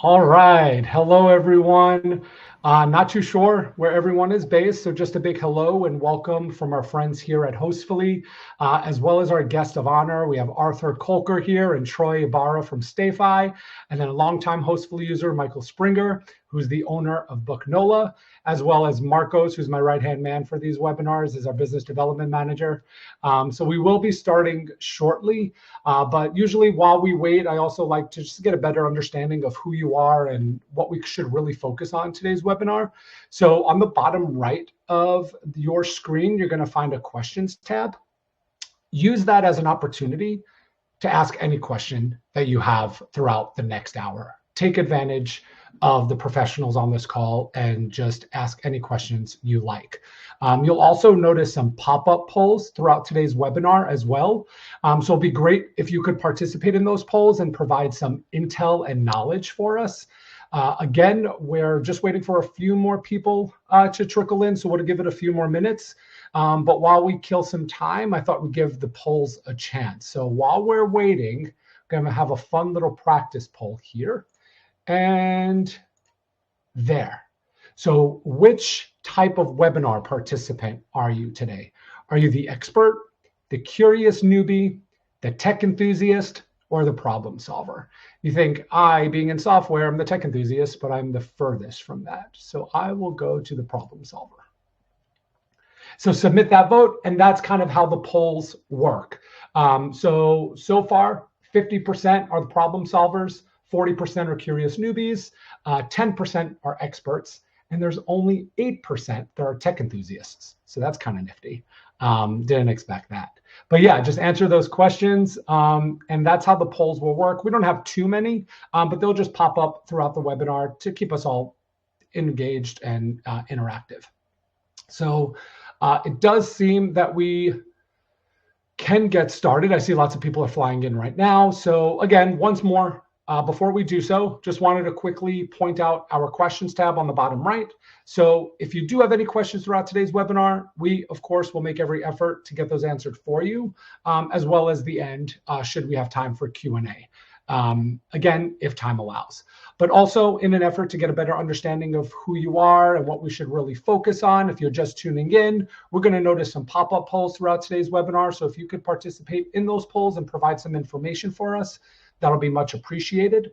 All right. Hello, everyone. Not too sure where everyone is based, so just a big hello and welcome from our friends here at Hostfully, as well as our guest of honor. We have Arthur Kolker here and Troy Ibarra from StayFi, and then a longtime Hostfully user, Michael Springer, who's the owner of Book Nola, as well as Marcos, who's my right-hand man for these webinars, is our business development manager. So we will be starting shortly. But usually while we wait, I also like to just get a better understanding of who you are and what we should really focus on today's webinar. So on the bottom right of your screen, you're going to find a questions tab. Use that as an opportunity to ask any question that you have throughout the next hour. Take advantage of the professionals on this call and just ask any questions you like. You'll also notice some pop-up polls throughout today's webinar as well. So it'll be great if you could participate in those polls and provide some intel and knowledge for us. Again, we're just waiting for a few more people to trickle in, so we'll give it a few more minutes. But while we kill some time, I thought we'd give the polls a chance. So while we're waiting, we're going to have a fun little practice poll here. And there. So which type of webinar participant are you today? Are you the expert, the curious newbie, the tech enthusiast, or the problem solver? You think, I, being in software, I'm the tech enthusiast, but I'm the furthest from that. So I will go to the problem solver. So submit that vote, and that's kind of how the polls work. So far, 50% are the problem solvers, 40% are curious newbies, 10% are experts, and there's only 8% that are tech enthusiasts. So that's kind of nifty. Didn't expect that. But yeah, just answer those questions, and that's how the polls will work. We don't have too many, but they'll just pop up throughout the webinar to keep us all engaged and interactive. So it does seem that we can get started. I see lots of people are flying in right now. So again, once more, before we do so, just wanted to quickly point out our questions tab on the bottom right. So if you do have any questions throughout today's webinar, we, of course, will make every effort to get those answered for you, as well as the end, should we have time for Q&A. Again, if time allows. But also in an effort to get a better understanding of who you are and what we should really focus on. If you're just tuning in, we're going to notice some pop-up polls throughout today's webinar. So if you could participate in those polls and provide some information for us, that'll be much appreciated.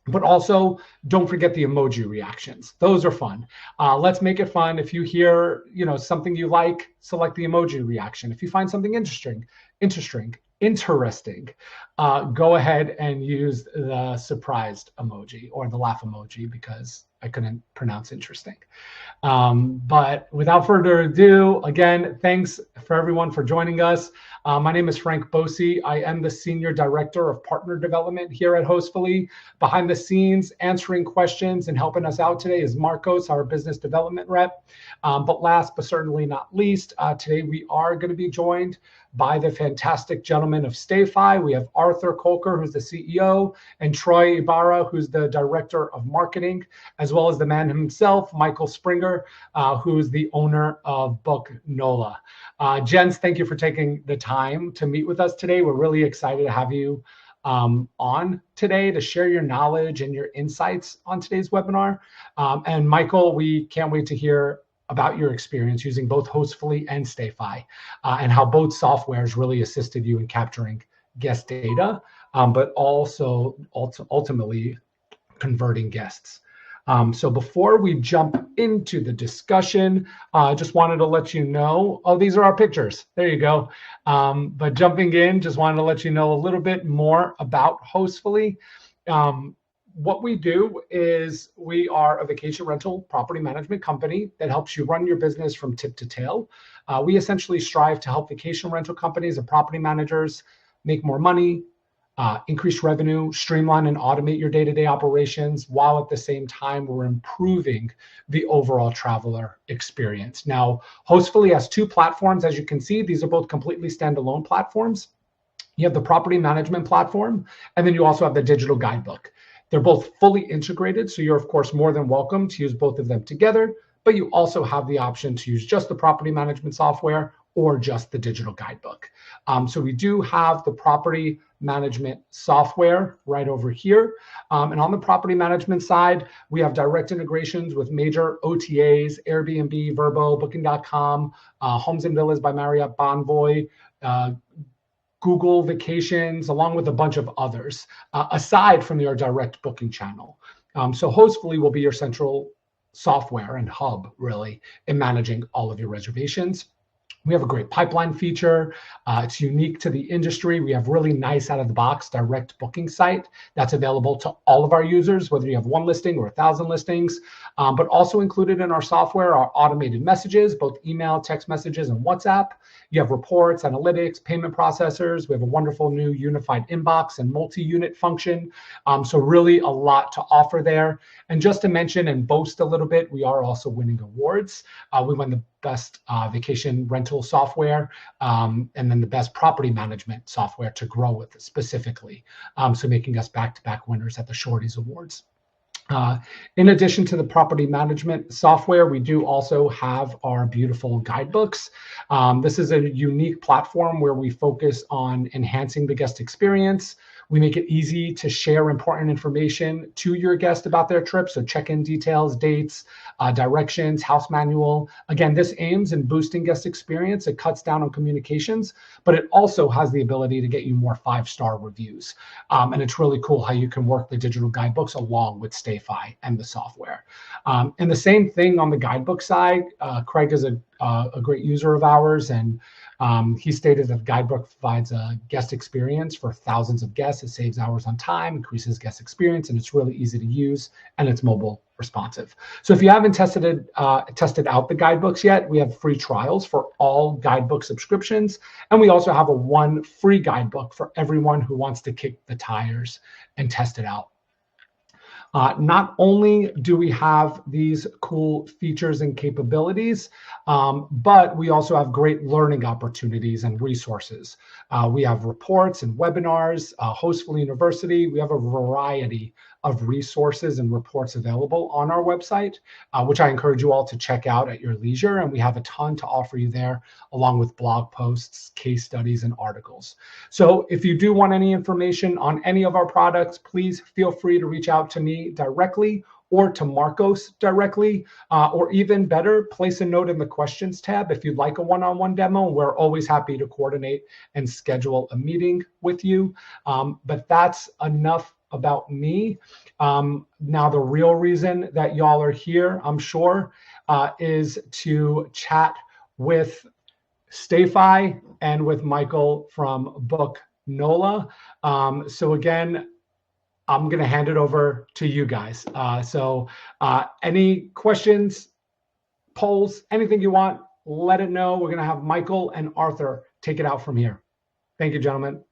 But also, don't forget the emoji reactions. Those are fun. Let's make it fun. If you hear, something you like, select the emoji reaction. If you find something interesting, go ahead and use the surprised emoji or the laugh emoji, because I couldn't pronounce interesting. But without further ado, again, thanks for everyone for joining us. My name is Frank Bosi. I am the Senior Director of Partner Development here at Hostfully. Behind the scenes, answering questions and helping us out today is Marcos, our Business Development Rep. But last but certainly not least, today we are going to be joined by the fantastic gentleman of StayFi. We have Arthur Kolker, who's the CEO, and Troy Ibarra, who's the Director of Marketing, as well as the man himself, Michael Springer, who's the owner of Book Nola. Gents, thank you for taking the time to meet with us today. We're really excited to have you on today to share your knowledge and your insights on today's webinar. And Michael, we can't wait to hear about your experience using both Hostfully and StayFi, and how both softwares really assisted you in capturing guest data, but also ultimately converting guests. So before we jump into the discussion, I just wanted to let you know, these are our pictures. There you go. But jumping in, just wanted to let you know a little bit more about Hostfully. What we do is we are a vacation rental property management company that helps you run your business from tip to tail. We essentially strive to help vacation rental companies and property managers make more money, increase revenue, streamline and automate your day-to-day operations, while at the same time we're improving the overall traveler experience. Now, Hostfully has two platforms. As you can see, these are both completely standalone platforms. You have the property management platform, and then you also have the digital guidebook. They're both fully integrated, so you're, of course, more than welcome to use both of them together, but you also have the option to use just the property management software or just the digital guidebook. So we do have the property management software right over here. And on the property management side, we have direct integrations with major OTAs, Airbnb, Vrbo, Booking.com, Homes and Villas by Marriott Bonvoy, Google Vacations, along with a bunch of others, aside from your direct booking channel. So Hostfully will be your central software and hub, really, in managing all of your reservations. We have a great pipeline feature. It's unique to the industry. We have really nice out-of-the-box direct booking site that's available to all of our users, whether you have one listing or 1,000 listings. But also included in our software are automated messages, both email, text messages, and WhatsApp. You have reports, analytics, payment processors. We have a wonderful new unified inbox and multi-unit function. So really a lot to offer there. And just to mention and boast a little bit, we are also winning awards. We won the best vacation rental software, and then the best property management software to grow with specifically. So making us back-to-back winners at the Shorties Awards. In addition to the property management software, we do also have our beautiful guidebooks. This is a unique platform where we focus on enhancing the guest experience. We make it easy to share important information to your guest about their trip. So check-in details, dates, directions, house manual. Again, this aims in boosting guest experience. It cuts down on communications, but it also has the ability to get you more 5-star reviews. And it's really cool how you can work the digital guidebooks along with StayFi and the software. And the same thing on the guidebook side. Craig is a great user of ours, and he stated that the guidebook provides a guest experience for thousands of guests. It saves hours on time, increases guest experience, and it's really easy to use, and it's mobile responsive. So if you haven't tested out the guidebooks yet, we have free trials for all guidebook subscriptions, and we also have one free guidebook for everyone who wants to kick the tires and test it out. Not only do we have these cool features and capabilities, but we also have great learning opportunities and resources. We have reports and webinars, Hostfully University. We have a variety of resources and reports available on our website, which I encourage you all to check out at your leisure. And we have a ton to offer you there, along with blog posts, case studies, and articles. So if you do want any information on any of our products, please feel free to reach out to me directly or to Marcos directly, or even better, place a note in the questions tab if you'd like a one-on-one demo. We're always happy to coordinate and schedule a meeting with you. But that's enough about me. Now, the real reason that y'all are here, I'm sure, is to chat with StayFi and with Michael from Book NOLA. So again, I'm going to hand it over to you guys. So any questions, polls, anything you want, let it know. We're going to have Michael and Arthur take it out from here. Thank you, gentlemen.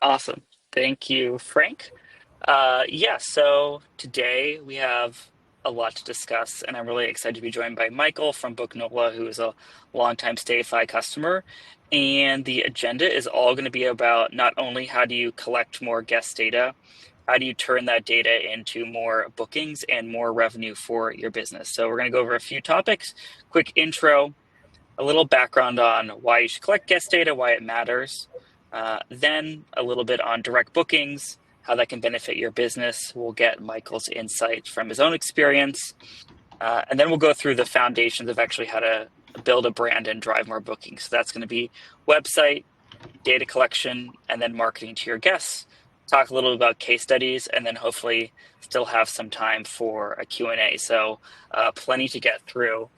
Awesome. Thank you, Frank. So today we have a lot to discuss, and I'm really excited to be joined by Michael from Book NOLA, who is a longtime StayFi customer. And the agenda is all going to be about not only how do you collect more guest data, how do you turn that data into more bookings and more revenue for your business. So we're going to go over a few topics, quick intro, a little background on why you should collect guest data, why it matters, then a little bit on direct bookings, how that can benefit your business. We'll get Michael's insight from his own experience, and then we'll go through the foundations of actually how to build a brand and drive more bookings. So that's going to be website, data collection, and then marketing to your guests. Talk a little about case studies, and then hopefully still have some time for a Q&A. So plenty to get through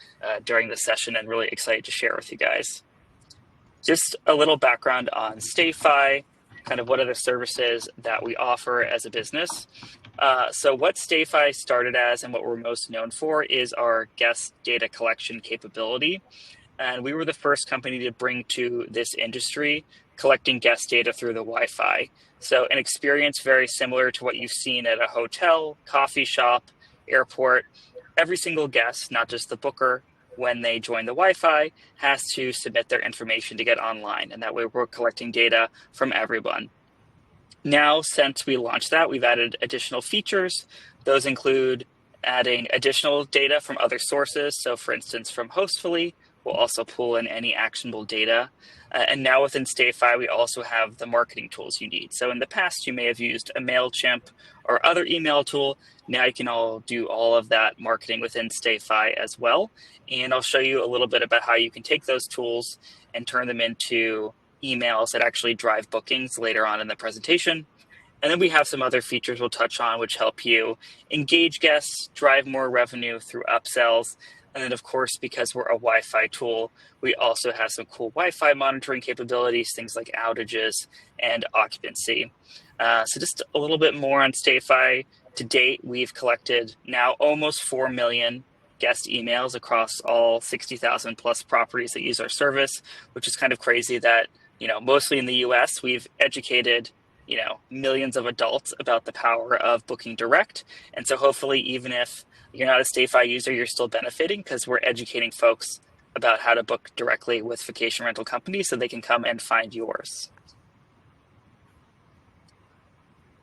during the session, and really excited to share with you guys. Just a little background on StayFi, kind of what are the services that we offer as a business. So what StayFi started as and what we're most known for is our guest data collection capability. And we were the first company to bring to this industry collecting guest data through the Wi-Fi. So an experience very similar to what you've seen at a hotel, coffee shop, airport. Every single guest, not just the booker, when they join the Wi-Fi, has to submit their information to get online. And that way we're collecting data from everyone. Now, since we launched that, we've added additional features. Those include adding additional data from other sources. So for instance, from Hostfully We'll also pull in any actionable data. And now within StayFi, we also have the marketing tools you need. So in the past, you may have used a MailChimp or other email tool. Now you can all do all of that marketing within StayFi as well. And I'll show you a little bit about how you can take those tools and turn them into emails that actually drive bookings later on in the presentation. And then we have some other features we'll touch on which help you engage guests, drive more revenue through upsells. And then, of course, because we're a Wi-Fi tool, we also have some cool Wi-Fi monitoring capabilities, things like outages and occupancy. So just a little bit more on StayFi. To date, we've collected now almost 4 million guest emails across all 60,000 plus properties that use our service, which is kind of crazy that, mostly in the US, we've educated millions of adults about the power of booking direct. And so hopefully, even if you're not a StayFi user, you're still benefiting because we're educating folks about how to book directly with vacation rental companies so they can come and find yours.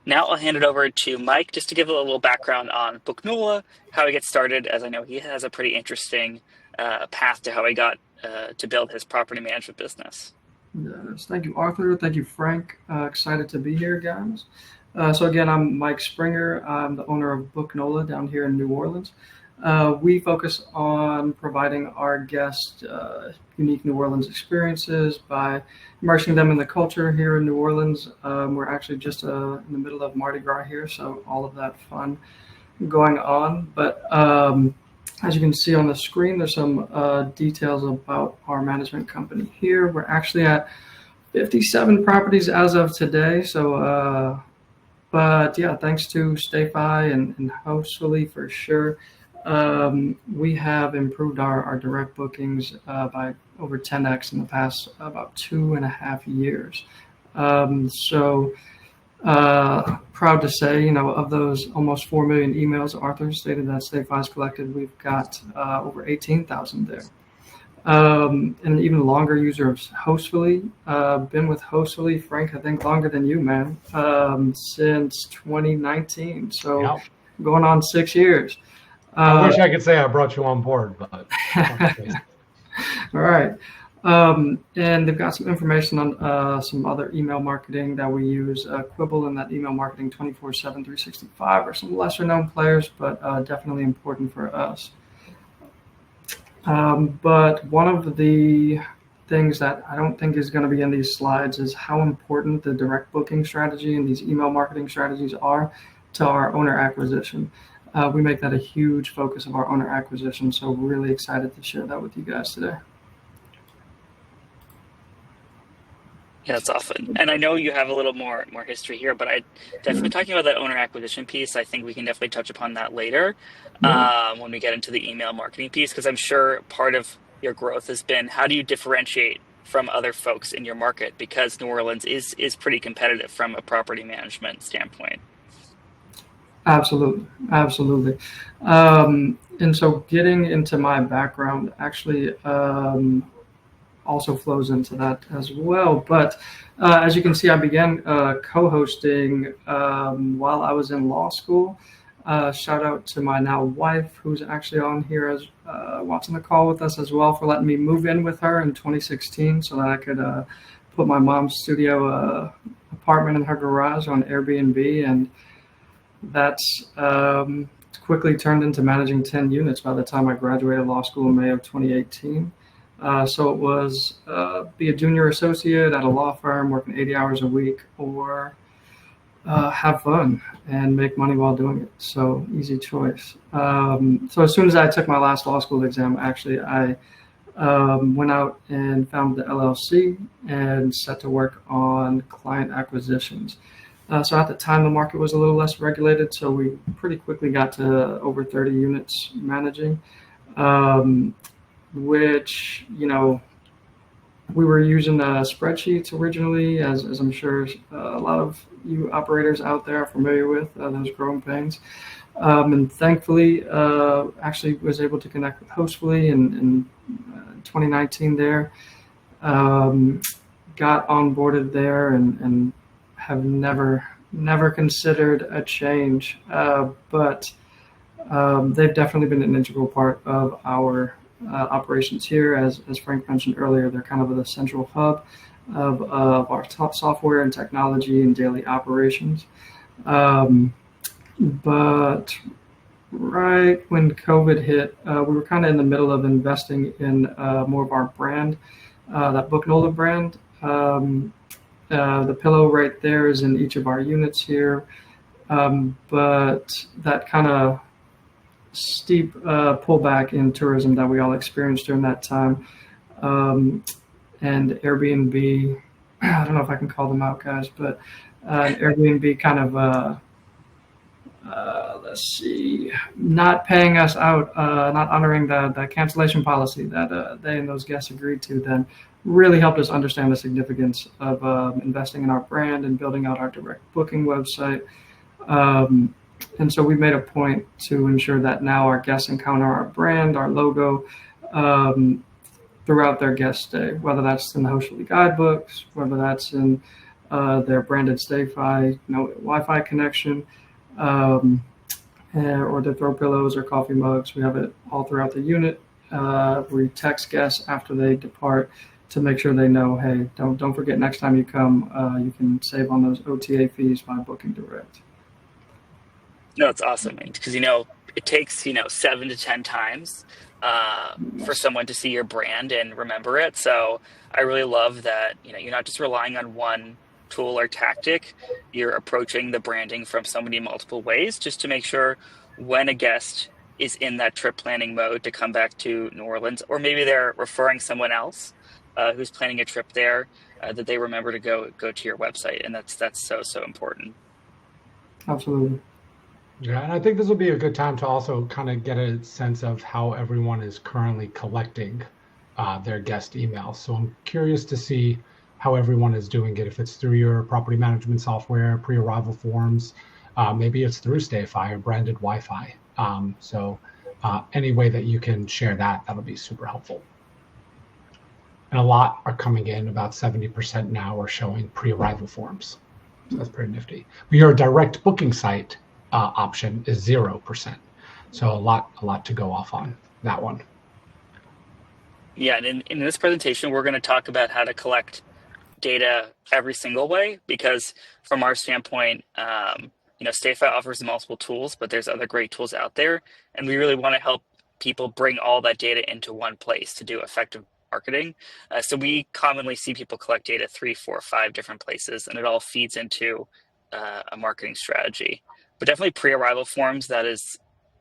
Now I'll hand it over to Mike just to give a little background on Booknola, how he gets started, as I know he has a pretty interesting path to how he got to build his property management business. Yes, thank you, Arthur. Thank you, Frank. Excited to be here, guys. So again, I'm Mike Springer. I'm the owner of Booknola down here in New Orleans. We focus on providing our guests unique New Orleans experiences by immersing them in the culture here in New Orleans. We're actually just in the middle of Mardi Gras here, so all of that fun going on. But as you can see on the screen, there's some details about our management company here. We're actually at 57 properties as of today. So, but yeah, thanks to StayFi and Hostfully for sure. We have improved our direct bookings by over 10x in the past about 2.5 years. Proud to say, of those almost 4 million emails Arthur stated that StayFi's collected, we've got over 18,000 there. An even longer user of Hostfully. Been with Hostfully, Frank, I think longer than you, man, since 2019. So Yep. Going on 6 years. I wish I could say I brought you on board, but all right. And they've got some information on some other email marketing that we use. Quibble and that email marketing 24/7, 365 are some lesser known players, but definitely important for us. But one of the things that I don't think is going to be in these slides is how important the direct booking strategy and these email marketing strategies are to our owner acquisition. We make that a huge focus of our owner acquisition, so really excited to share that with you guys today. Yeah, that's awesome. And I know you have a little more history here, but I definitely talking about that owner acquisition piece, I think we can definitely touch upon that later when we get into the email marketing piece, because I'm sure part of your growth has been how do you differentiate from other folks in your market, because New Orleans is pretty competitive from a property management standpoint. Absolutely. And so getting into my background actually also flows into that as well. But as you can see, I began co-hosting while I was in law school. Shout out to my now wife, who's actually on here as watching the call with us as well, for letting me move in with her in 2016 so that I could put my mom's studio apartment in her garage on Airbnb. And that's quickly turned into managing 10 units by the time I graduated law school in May of 2018. So it was be a junior associate at a law firm working 80 hours a week, or have fun and make money while doing it. So easy choice. So as soon as I took my last law school exam, actually, I went out and found the LLC and set to work on client acquisitions. So at the time, the market was a little less regulated, so we pretty quickly got to over 30 units managing, which, we were using spreadsheets originally, as I'm sure a lot of you operators out there are familiar with, those growing pains. And thankfully, actually was able to connect with Hostfully in 2019 there, got onboarded there and have never considered a change, but they've definitely been an integral part of our operations here. As Frank mentioned earlier, they're kind of the central hub of our top software and technology and daily operations. But right when COVID hit, we were kind of in the middle of investing in more of our brand, that Book NOLA brand. The pillow right there is in each of our units here. But that kind of steep pullback in tourism that we all experienced during that time, and Airbnb, I don't know if I can call them out, guys, but Airbnb kind of, let's see, not paying us out, not honoring the cancellation policy that they and those guests agreed to, then really helped us understand the significance of investing in our brand and building out our direct booking website. And so we made a point to ensure that now our guests encounter our brand, our logo, throughout their guest stay, whether that's in the Hostfully guidebooks, whether that's in their branded StayFi, Wi-Fi connection, or their throw pillows or coffee mugs. We have it all throughout the unit. We text guests after they depart to make sure they know, hey, don't forget next time you come, you can save on those OTA fees by booking direct. No, it's awesome, because it takes 7 to 10 times for someone to see your brand and remember it. So I really love that you're not just relying on one tool or tactic. You're approaching the branding from so many multiple ways, just to make sure when a guest is in that trip planning mode to come back to New Orleans, or maybe they're referring someone else who's planning a trip there, that they remember to go to your website, and that's so important. Absolutely. Yeah, and I think this will be a good time to also kind of get a sense of how everyone is currently collecting their guest emails. So I'm curious to see how everyone is doing it. If it's through your property management software, pre-arrival forms, maybe it's through StayFi or branded Wi-Fi. So any way that you can share that'll be super helpful. And a lot are coming in, about 70% now are showing pre-arrival forms. So that's pretty nifty. But your direct booking site option is 0%. So a lot to go off on that one. Yeah, and in this presentation, we're going to talk about how to collect data every single way, because from our standpoint, StayFi offers multiple tools, but there's other great tools out there, and we really want to help people bring all that data into one place to do effective marketing. So we commonly see people collect data 3, 4, 5 different places, and it all feeds into a marketing strategy. But definitely pre-arrival forms, that is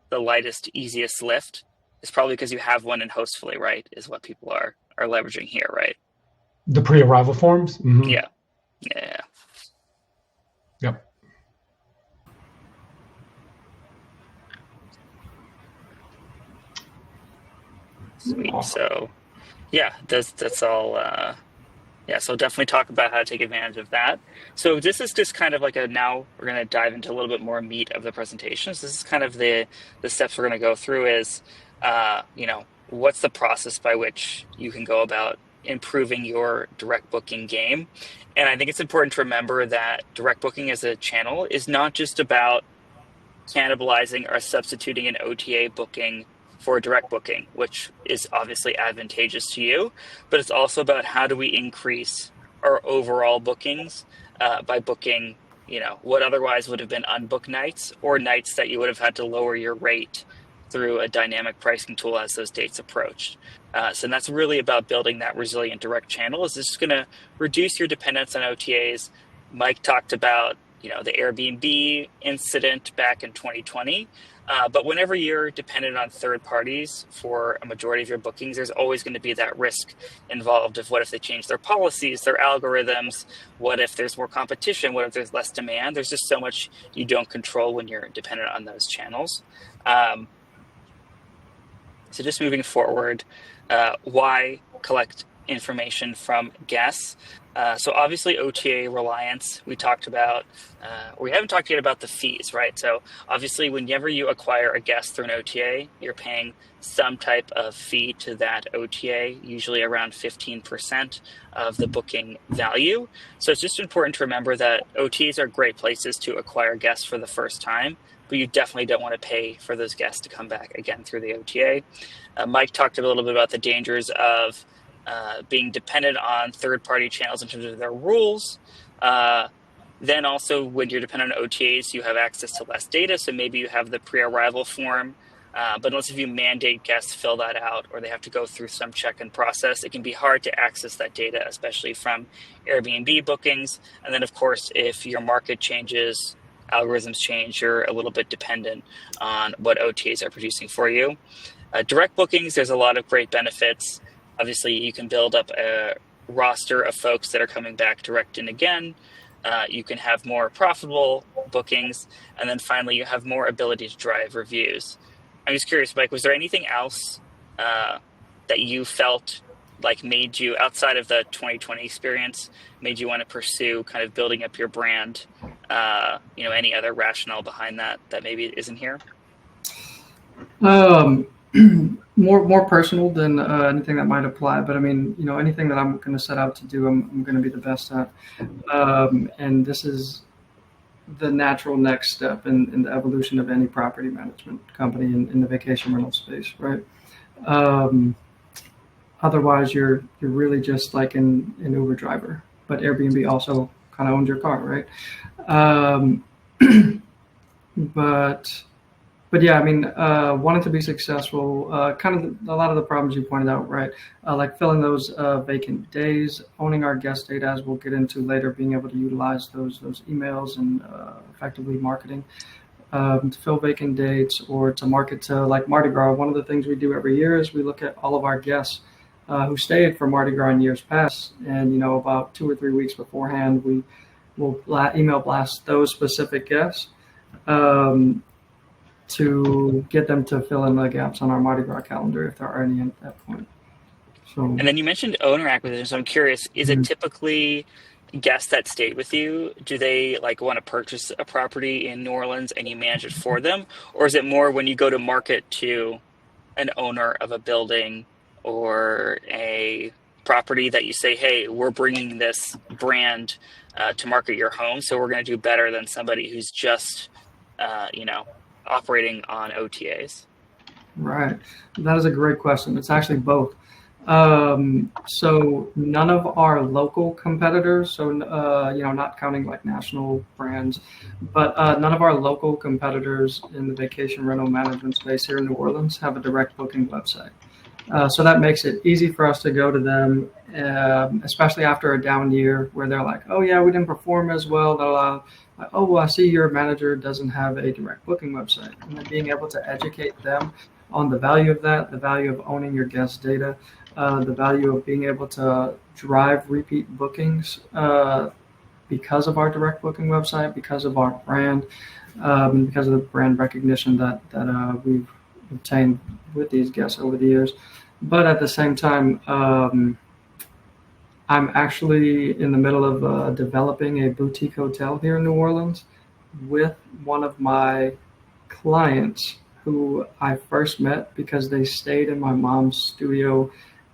the lightest, easiest lift. It's probably because you have one in Hostfully, right? Is what people are leveraging here, right? The pre-arrival forms? Mm-hmm. Yeah. Yep. Sweet. Awesome. So yeah, that's all. So definitely talk about how to take advantage of that. So this is just kind of like now we're going to dive into a little bit more meat of the presentation. So this is kind of the steps we're going to go through is, what's the process by which you can go about improving your direct booking game. And I think it's important to remember that direct booking as a channel is not just about cannibalizing or substituting an OTA booking for direct booking, which is obviously advantageous to you, but it's also about how do we increase our overall bookings by booking, what otherwise would have been unbooked nights, or nights that you would have had to lower your rate through a dynamic pricing tool as those dates approached. So that's really about building that resilient direct channel. Is this going to reduce your dependence on OTAs? Mike talked about, the Airbnb incident back in 2020. But whenever you're dependent on third parties for a majority of your bookings, there's always going to be that risk involved of what if they change their policies, their algorithms, what if there's more competition, what if there's less demand. There's just so much you don't control when you're dependent on those channels. So just moving forward, why collect information from guests? So obviously OTA reliance, we talked about, we haven't talked yet about the fees, right? So obviously whenever you acquire a guest through an OTA, you're paying some type of fee to that OTA, usually around 15% of the booking value. So it's just important to remember that OTAs are great places to acquire guests for the first time, but you definitely don't want to pay for those guests to come back again through the OTA. Mike talked a little bit about the dangers of being dependent on third-party channels in terms of their rules. Then also, when you're dependent on OTAs, you have access to less data. So maybe you have the pre-arrival form, but unless if you mandate guests fill that out or they have to go through some check-in process, it can be hard to access that data, especially from Airbnb bookings. And then, of course, if your market changes, algorithms change, you're a little bit dependent on what OTAs are producing for you. Direct bookings, there's a lot of great benefits. Obviously, you can build up a roster of folks that are coming back direct and again. You can have more profitable bookings. And then finally, you have more ability to drive reviews. I'm just curious, Mike, was there anything else that you felt like made you, outside of the 2020 experience, made you want to pursue kind of building up your brand? Any other rationale behind that maybe isn't here? More personal than anything that might apply, but I mean, anything that I'm going to set out to do, I'm going to be the best at, and this is the natural next step in the evolution of any property management company in the vacation rental space, right? Otherwise, you're really just like an Uber driver, but Airbnb also kind of owns your car, right? But yeah, I mean, wanting to be successful, kind of a lot of the problems you pointed out, right? Like filling those vacant days, owning our guest data, as we'll get into later, being able to utilize those emails and effectively marketing to fill vacant dates or to market to like Mardi Gras. One of the things we do every year is we look at all of our guests who stayed for Mardi Gras in years past, and about 2 or 3 weeks beforehand, we will email blast those specific guests. To get them to fill in the gaps on our Mardi Gras calendar if there are any at that point. So, and then you mentioned owner acquisition. So I'm curious, is it typically guests that stayed with you? Do they like want to purchase a property in New Orleans and you manage it for them? Or is it more when you go to market to an owner of a building or a property that you say, hey, we're bringing this brand to market your home, so we're going to do better than somebody who's just, operating on OTAs? Right. That is a great question. It's actually both. So none of our local competitors, so, not counting like national brands, but none of our local competitors in the vacation rental management space here in New Orleans have a direct booking website. So that makes it easy for us to go to them, especially after a down year where they're like, oh yeah, we didn't perform as well. Oh, well, I see your manager doesn't have a direct booking website. And then being able to educate them on the value of that, the value of owning your guest data, the value of being able to drive repeat bookings because of our direct booking website, because of our brand, because of the brand recognition that we've obtained with these guests over the years. But at the same time, I'm actually in the middle of developing a boutique hotel here in New Orleans with one of my clients who I first met because they stayed in my mom's studio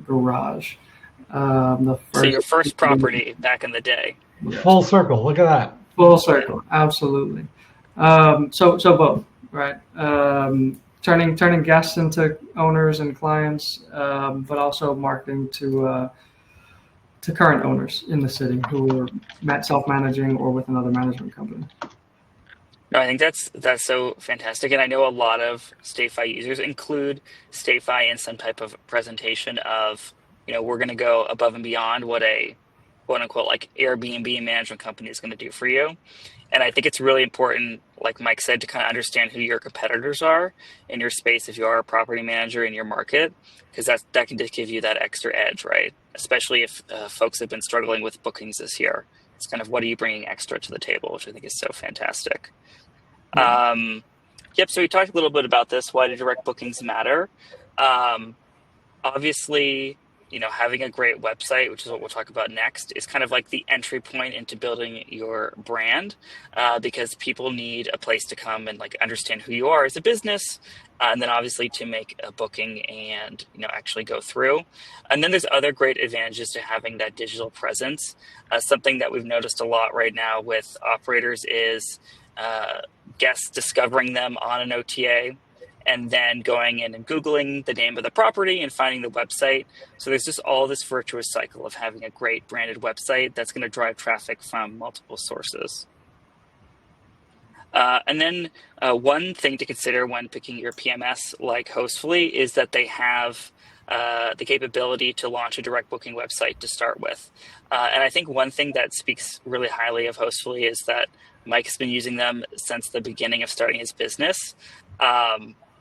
garage. So your first property back in the day. Yes. Full circle. Look at that. Full circle. Absolutely. So both, right? Turning guests into owners and clients, but also marketing to current owners in the city who are self-managing or with another management company. No, I think that's so fantastic. And I know a lot of StayFi users include StayFi in some type of presentation of, we're going to go above and beyond what a quote unquote like Airbnb management company is going to do for you. And I think it's really important, like Mike said, to kind of understand who your competitors are in your space if you are a property manager in your market, because that can just give you that extra edge, right? Especially if folks have been struggling with bookings this year. It's kind of what are you bringing extra to the table, which I think is so fantastic. So we talked a little bit about this. Why do direct bookings matter? Obviously, having a great website, which is what we'll talk about next, is kind of like the entry point into building your brand, because people need a place to come and like understand who you are as a business, and then obviously to make a booking and actually go through. And then there's other great advantages to having that digital presence. Something that we've noticed a lot right now with operators is guests discovering them on an OTA, and then going in and Googling the name of the property and finding the website. So there's just all this virtuous cycle of having a great branded website that's going to drive traffic from multiple sources. And then one thing to consider when picking your PMS like Hostfully is that they have the capability to launch a direct booking website to start with. And I think one thing that speaks really highly of Hostfully is that Mike has been using them since the beginning of starting his business.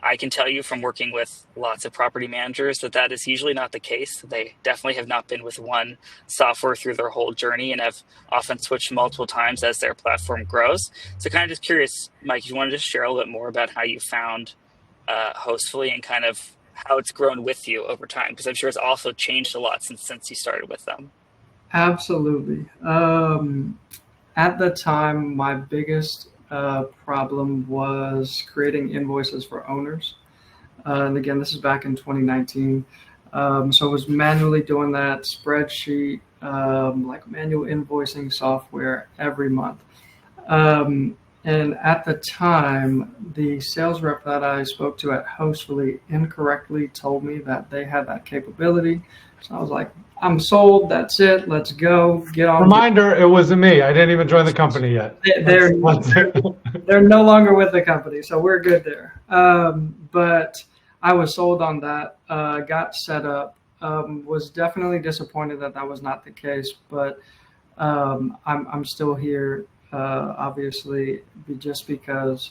I can tell you from working with lots of property managers that is usually not the case. They definitely have not been with one software through their whole journey and have often switched multiple times as their platform grows. So kind of just curious, Mike, you wanted to share a little bit more about how you found Hostfully and kind of how it's grown with you over time, because I'm sure it's also changed a lot since you started with them. Absolutely. At the time, my biggest problem was creating invoices for owners. And again, this is back in 2019. So I was manually doing that spreadsheet, like manual invoicing software every month. And at the time, the sales rep that I spoke to at Hostfully incorrectly told me that they had that capability. So I was like, I'm sold. That's it. Let's go. Get on. Reminder, it wasn't me. I didn't even join the company yet. They're no longer with the company, so we're good there. But I was sold on that, got set up, was definitely disappointed that was not the case, but I'm still here, obviously, just because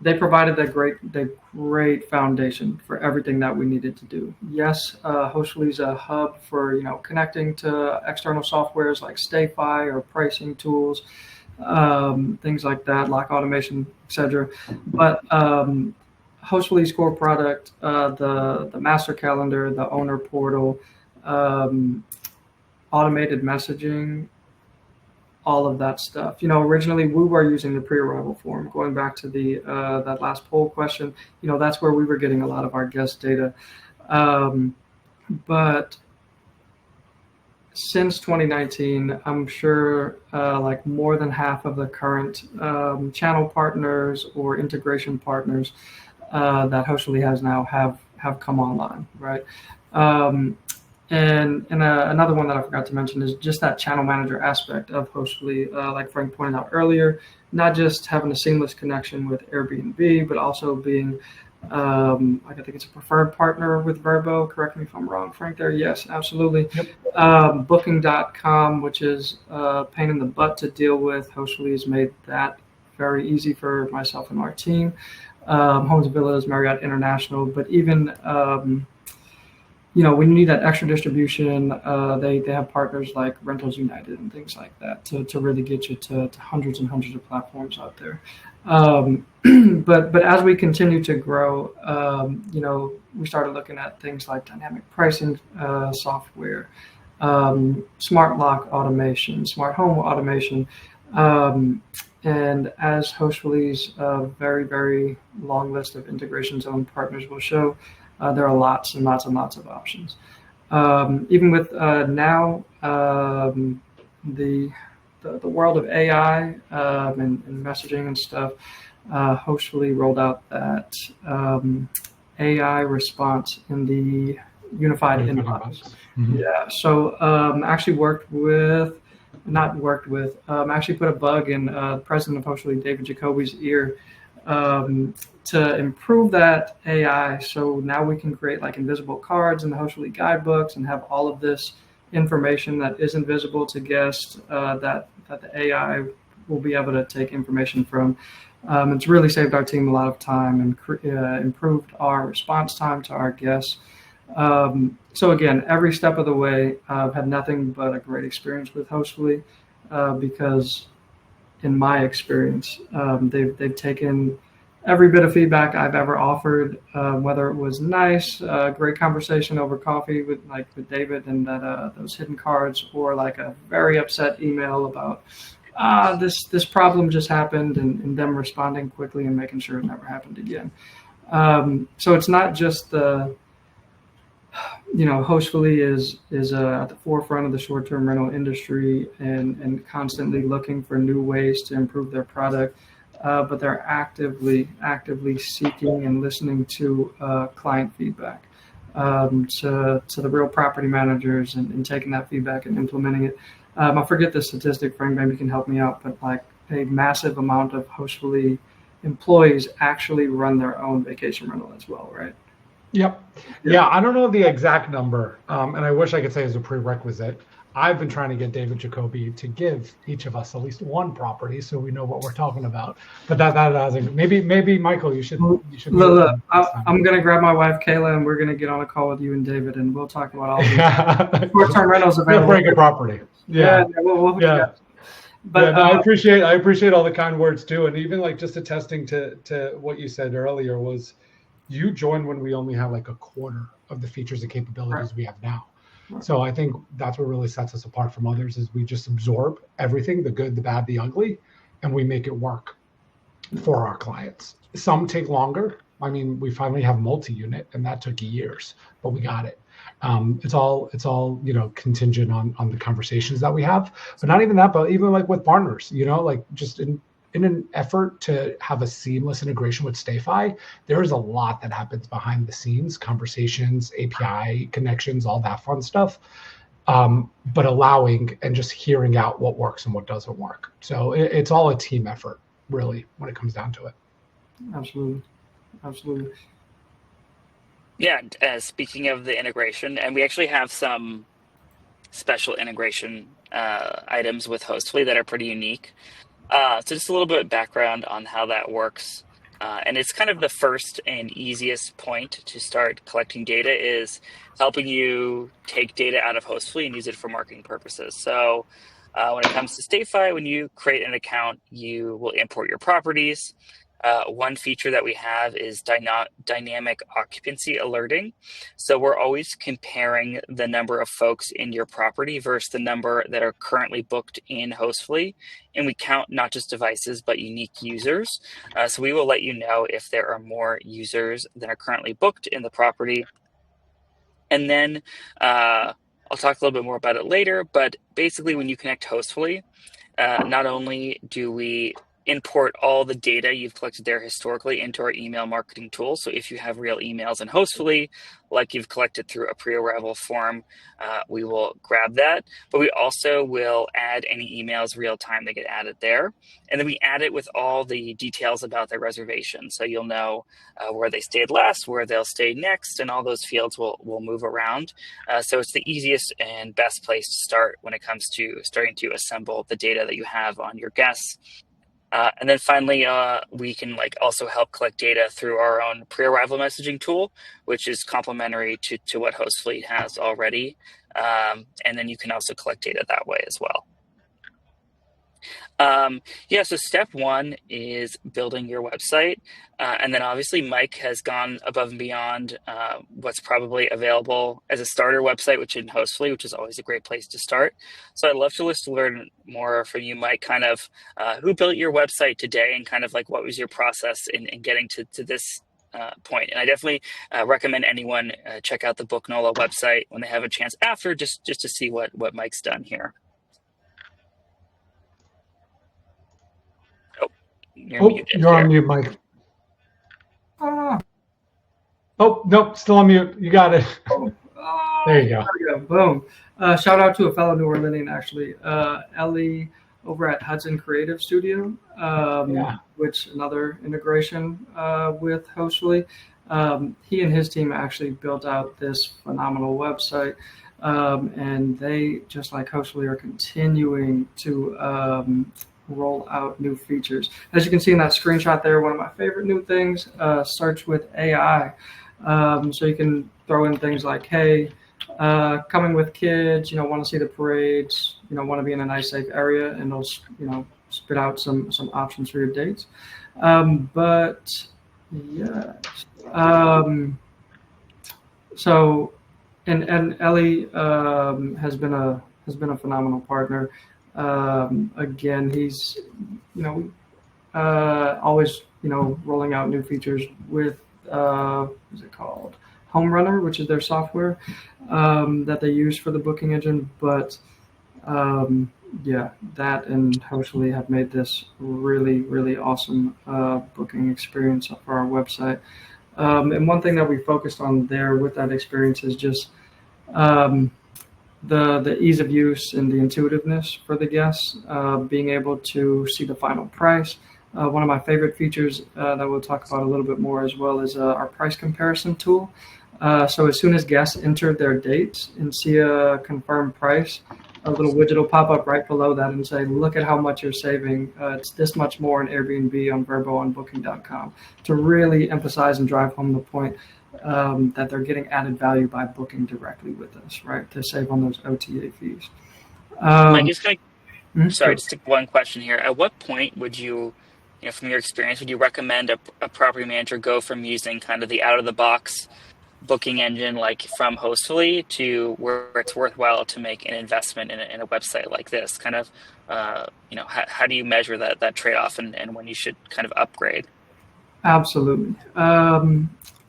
they provided the great foundation for everything that we needed to do. Yes, Hostfully is a hub for connecting to external softwares like StayFi or pricing tools, things like that, lock automation, etc. But Hostfully's core product, the master calendar, the owner portal, automated messaging, all of that stuff. Originally we were using the pre-arrival form. Going back to the that last poll question, that's where we were getting a lot of our guest data. But since 2019, I'm sure like more than half of the current channel partners or integration partners that Hostfully has now have come online, right? And another one that I forgot to mention is just that channel manager aspect of Hostfully, like Frank pointed out earlier, not just having a seamless connection with Airbnb, but also being, I think it's a preferred partner with Vrbo. Correct me if I'm wrong, Frank, there. Yes, absolutely. Yep. Booking.com, which is a pain in the butt to deal with. Hostfully has made that very easy for myself and our team. Homes and Villas, Marriott International, but even when you need that extra distribution, they have partners like Rentals United and things like that to really get you to hundreds and hundreds of platforms out there. But as we continue to grow, we started looking at things like dynamic pricing software, smart lock automation, smart home automation. And as Hostfully's very, very long list of integration zone partners will show, there are lots and lots and lots of options. Even with now the world of AI and messaging and stuff, Hostfully rolled out that AI response in the unified inbox. Mm-hmm. Yeah. So actually actually put a bug in the president of Hostfully, David Jacoby's ear, to improve that AI. So now we can create like invisible cards in the Hostfully guidebooks and have all of this information that isn't visible to guests that the AI will be able to take information from. It's really saved our team a lot of time and improved our response time to our guests. So again, every step of the way, I've had nothing but a great experience with Hostfully because in my experience, they've taken every bit of feedback I've ever offered, whether it was nice, great conversation over coffee with David and those hidden cards, or like a very upset email about this problem just happened, and them responding quickly and making sure it never happened again. So it's not just the Hostfully is at the forefront of the short-term rental industry and constantly looking for new ways to improve their product. But they're actively seeking and listening to client feedback, to the real property managers, and taking that feedback and implementing it. I forget the statistic, Frank, maybe you can help me out, but like a massive amount of Hostfully employees actually run their own vacation rental as well, right? Yep. Yeah, I don't know the exact number, and I wish I could say as a prerequisite. I've been trying to get David Jacoby to give each of us at least one property, so we know what we're talking about. But that hasn't. Maybe Michael, you should. Look, I'm gonna grab my wife Kayla, and we're gonna get on a call with you and David, and we'll talk about all these short-term rentals available. Break a property. Yeah. Yeah. But I appreciate all the kind words too, and even like just attesting to what you said earlier was, you joined when we only had like a quarter of the features and capabilities we have now. So I think that's what really sets us apart from others, is we just absorb everything, the good, the bad, the ugly, and we make it work for our clients. Some take longer. I mean, we finally have multi-unit, and that took years, but we got it. It's all contingent on the conversations that we have. But not even that, but even like with partners, like just in an effort to have a seamless integration with StayFi, there is a lot that happens behind the scenes, conversations, API connections, all that fun stuff. But allowing and just hearing out what works and what doesn't work. So it's all a team effort, really, when it comes down to it. Absolutely. Yeah, speaking of the integration, and we actually have some special integration items with Hostfully that are pretty unique. So just a little bit of background on how that works. And it's kind of the first and easiest point to start collecting data, is helping you take data out of Hostfully and use it for marketing purposes. So when it comes to StayFi, when you create an account, you will import your properties. One feature that we have is dynamic occupancy alerting. So we're always comparing the number of folks in your property versus the number that are currently booked in Hostfully. And we count not just devices, but unique users. So we will let you know if there are more users than are currently booked in the property. And then I'll talk a little bit more about it later. But basically, when you connect Hostfully, not only do we import all the data you've collected there historically into our email marketing tool. So if you have real emails in Hostfully, like you've collected through a pre-arrival form, we will grab that. But we also will add any emails real time that get added there. And then we add it with all the details about their reservation. So you'll know where they stayed last, where they'll stay next, and all those fields will move around. So it's the easiest and best place to start when it comes to starting to assemble the data that you have on your guests. And then finally, we can also help collect data through our own pre-arrival messaging tool, which is complementary to what Hostfully has already. And then you can also collect data that way as well. So step one is building your website. And then obviously Mike has gone above and beyond what's probably available as a starter website, which in Hostfully, which is always a great place to start. So I'd love to learn more from you, Mike, kind of who built your website today, and kind of what was your process in getting to this point. And I definitely recommend anyone check out the Book NOLA website when they have a chance after, just to see what Mike's done here. You're on mute, Mike. Oh, nope, still on mute. You got it. There you go. Boom. Shout out to a fellow New Orleanian, actually, Ellie over at Hudson Creative Studio, which another integration with Hostfully. He and his team actually built out this phenomenal website, and they, just like Hostfully, are continuing to roll out new features. As you can see in that screenshot there, one of my favorite new things, search with AI. So you can throw in things like, hey, coming with kids, want to see the parades, want to be in a nice safe area, and it'll, spit out some options for your dates. So Ellie has been a phenomenal partner. Again, he's always rolling out new features with what's it called, Home Runner, which is their software that they use for the booking engine. But yeah, that and Hostfully have made this really, really awesome booking experience for our website. And one thing that we focused on there with that experience is just um, the ease of use and the intuitiveness for the guests, being able to see the final price. One of my favorite features that we'll talk about a little bit more as well is our price comparison tool. So as soon as guests enter their dates and see a confirmed price, a little widget will pop up right below that and say, look at how much you're saving. It's this much more on Airbnb, on Vrbo, on Booking.com, to really emphasize and drive home the point that they're getting added value by booking directly with us, right, to save on those OTA fees. Mike, just sorry, Sure. just one question here. At what point would you, from your experience, would you recommend a property manager go from using kind of the out-of-the-box booking engine like from Hostfully to where it's worthwhile to make an investment in a website like this? Kind of, how do you measure that trade-off and when you should kind of upgrade? Absolutely.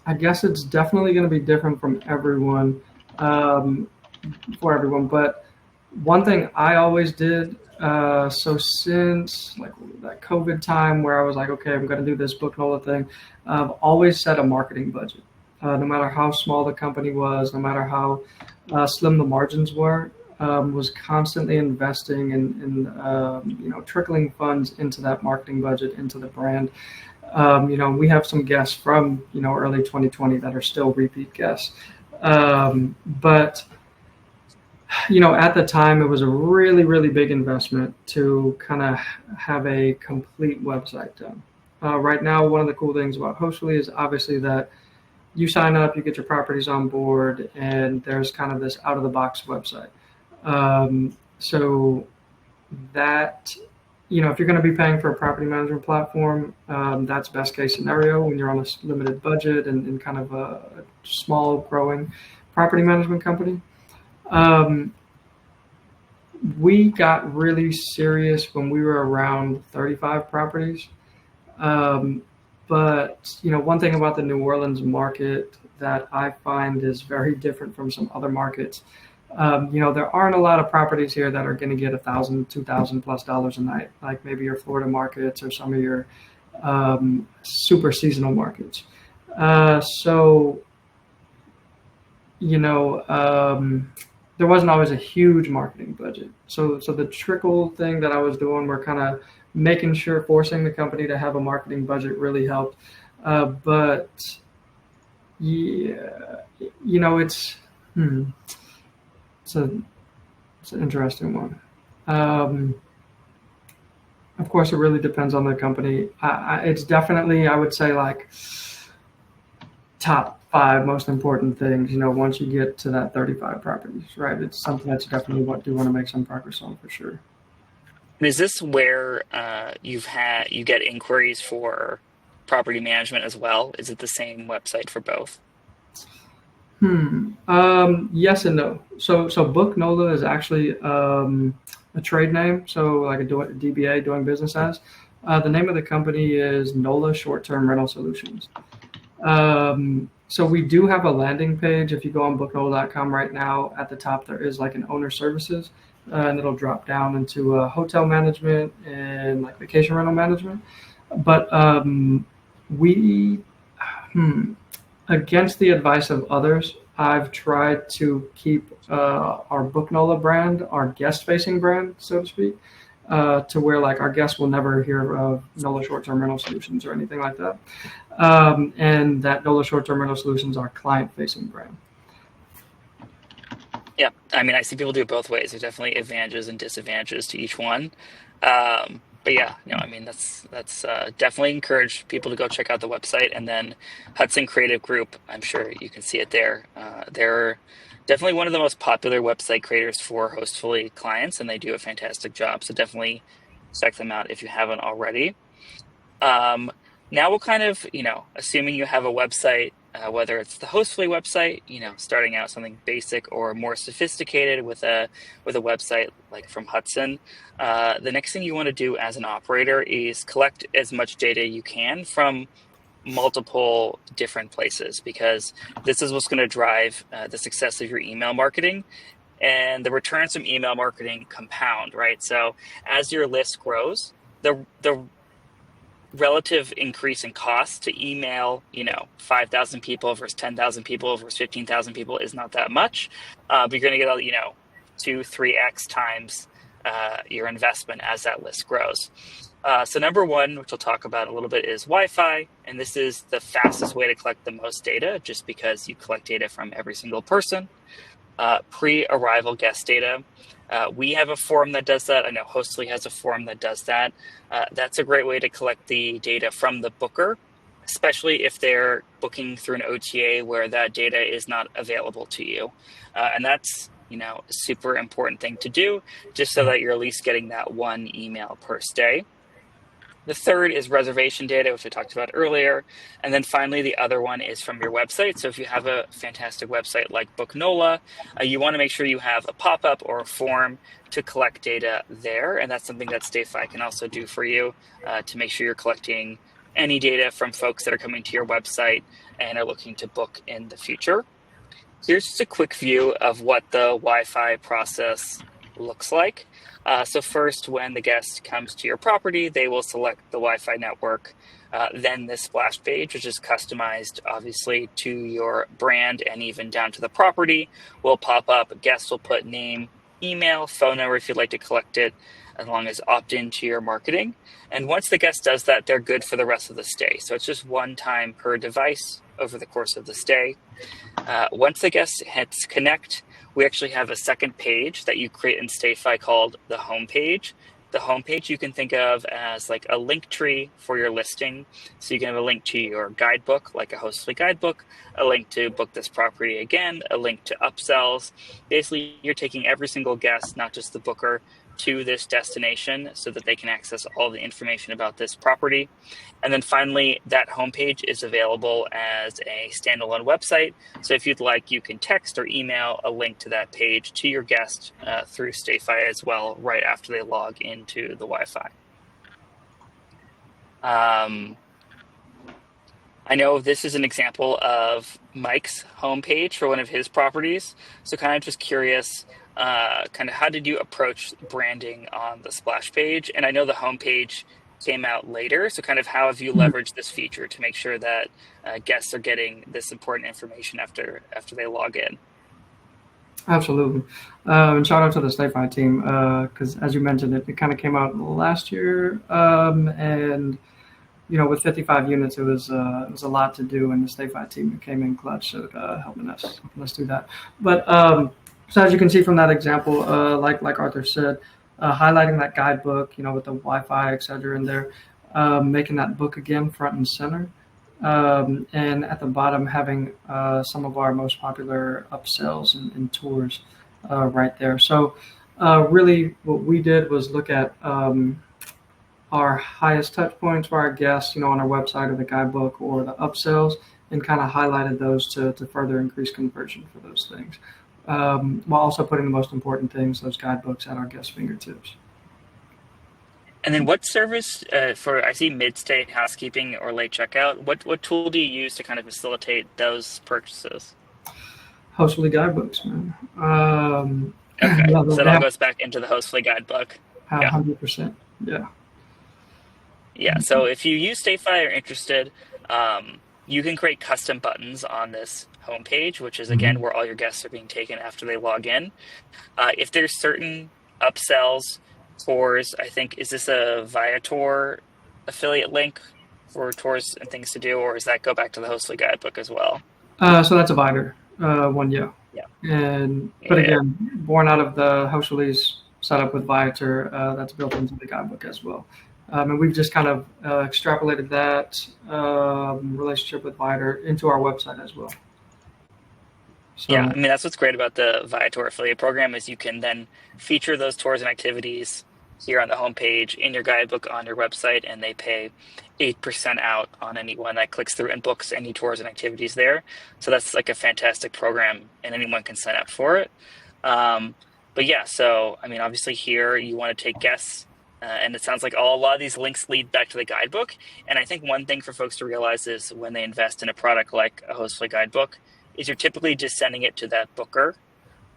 I guess it's definitely going to be different from everyone, for everyone. But one thing I always did, so since like that COVID time where I was like, okay, I'm going to do this Book Nola thing, I've always set a marketing budget. No matter how small the company was, no matter how slim the margins were, was constantly investing in trickling funds into that marketing budget, into the brand. We have some guests from early 2020 that are still repeat guests, but at the time it was a really, really big investment to kind of have a complete website done. Right now, one of the cool things about Hostfully is obviously that you sign up, you get your properties on board, and there's kind of this out-of-the-box website. So that, if you're going to be paying for a property management platform, that's best case scenario when you're on a limited budget and kind of a small growing property management company. We got really serious when we were around 35 properties. But one thing about the New Orleans market that I find is very different from some other markets. There aren't a lot of properties here that are going to get $1,000, $2,000+ a night, like maybe your Florida markets or some of your super seasonal markets. There wasn't always a huge marketing budget. So the trickle thing that I was doing, we're kind of making sure forcing the company to have a marketing budget really helped. But yeah, it's an interesting one. Of course, it really depends on the company. It's definitely, I would say, like top 5 most important things. Once you get to that 35 properties, right? It's something that's definitely what you want to make some progress on for sure. Is this where you get inquiries for property management as well? Is it the same website for both? Yes and no. So Book Nola is actually a trade name. So like a DBA, doing business as. The name of the company is Nola Short-Term Rental Solutions. So we do have a landing page. If you go on booknola.com right now, at the top there is like an owner services. And it'll drop down into hotel management and like vacation rental management. But against the advice of others, I've tried to keep our Book Nola brand, our guest-facing brand, so to speak, to where like our guests will never hear of Nola Short-Term Rental Solutions or anything like that. And that Nola Short-Term Rental Solutions are client-facing brand. Yeah, I mean, I see people do it both ways. There's definitely advantages and disadvantages to each one. But yeah, I mean, that's definitely encourage people to go check out the website. And then Hudson Creative Group, I'm sure you can see it there. They're definitely one of the most popular website creators for Hostfully clients, and they do a fantastic job. So definitely check them out if you haven't already. Now we'll kind of, assuming you have a website, whether it's the Hostfully website, starting out something basic or more sophisticated with a website like from Hudson. The next thing you want to do as an operator is collect as much data you can from multiple different places, because this is what's going to drive the success of your email marketing. And the returns from email marketing compound, right? So as your list grows, the relative increase in cost to email, 5,000 people versus 10,000 people versus 15,000 people is not that much. But you're going to get, 2-3x times your investment as that list grows. So number one, which we'll talk about a little bit, is Wi-Fi. And this is the fastest way to collect the most data, just because you collect data from every single person. Pre-arrival guest data. We have a form that does that. I know Hostfully has a form that does that. That's a great way to collect the data from the booker, especially if they're booking through an OTA where that data is not available to you. And that's, a super important thing to do, just so that you're at least getting that one email per stay. The third is reservation data, which I talked about earlier. And then finally, the other one is from your website. So if you have a fantastic website like Booknola, you want to make sure you have a pop-up or a form to collect data there. And that's something that StayFi can also do for you to make sure you're collecting any data from folks that are coming to your website and are looking to book in the future. Here's just a quick view of what the Wi-Fi process looks like. So first, when the guest comes to your property, they will select the Wi-Fi network. Then this splash page, which is customized, obviously, to your brand and even down to the property, will pop up. Guests will put name, email, phone number if you'd like to collect it, as long as opt into your marketing. And once the guest does that, they're good for the rest of the stay. So it's just one time per device over the course of the stay. Once the guest hits connect, we actually have a second page that you create in StayFi called the home page. The home page you can think of as like a link tree for your listing. So you can have a link to your guidebook, like a Hostfully guidebook, a link to book this property again, a link to upsells. Basically, you're taking every single guest, not just the booker, to this destination so that they can access all the information about this property. And then finally, that homepage is available as a standalone website. So if you'd like, you can text or email a link to that page to your guest through StayFi as well, right after they log into the Wi-Fi. I know this is an example of Mike's homepage for one of his properties. So kind of just curious, kind of how did you approach branding on the splash page? And I know the homepage came out later. So kind of how have you leveraged this feature to make sure that guests are getting this important information after they log in? Absolutely. And shout out to the StayFi team, because as you mentioned, it kind of came out last year. And with 55 units, it was a lot to do, and the StayFi team came in clutch, helping us do that. But so as you can see from that example, like Arthur said, highlighting that guidebook, with the Wi-Fi, et cetera, in there, making that book again front and center, and at the bottom having some of our most popular upsells and tours right there. So really, what we did was look at our highest touch points for our guests, on our website or the guidebook or the upsells, and kind of highlighted those to further increase conversion for those things, while also putting the most important things, those guidebooks, at our guests' fingertips. And then what service I see mid-stay housekeeping or late checkout, what tool do you use to kind of facilitate those purchases? Hostfully guidebooks, man. Okay, so that all goes back into the Hostfully guidebook. 100%, yeah. Yeah, so if you use StayFi or are interested, you can create custom buttons on this homepage, which is, again, where all your guests are being taken after they log in. If there's certain upsells, tours, I think, is this a Viator affiliate link for tours and things to do, or does that go back to the Hostfully guidebook as well? So that's a Viator one, yeah. But again, born out of the Hostfully's setup with Viator, that's built into the guidebook as well. And we've just kind of extrapolated that relationship with Viator into our website as well. So, yeah, I mean, that's what's great about the Viator affiliate program is you can then feature those tours and activities here on the homepage in your guidebook on your website, and they pay 8% out on anyone that clicks through and books any tours and activities there. So that's like a fantastic program, and anyone can sign up for it. But yeah, so I mean, obviously here you want to take guests And it sounds like a lot of these links lead back to the guidebook. And I think one thing for folks to realize is when they invest in a product like a Hostfully guidebook is you're typically just sending it to that booker.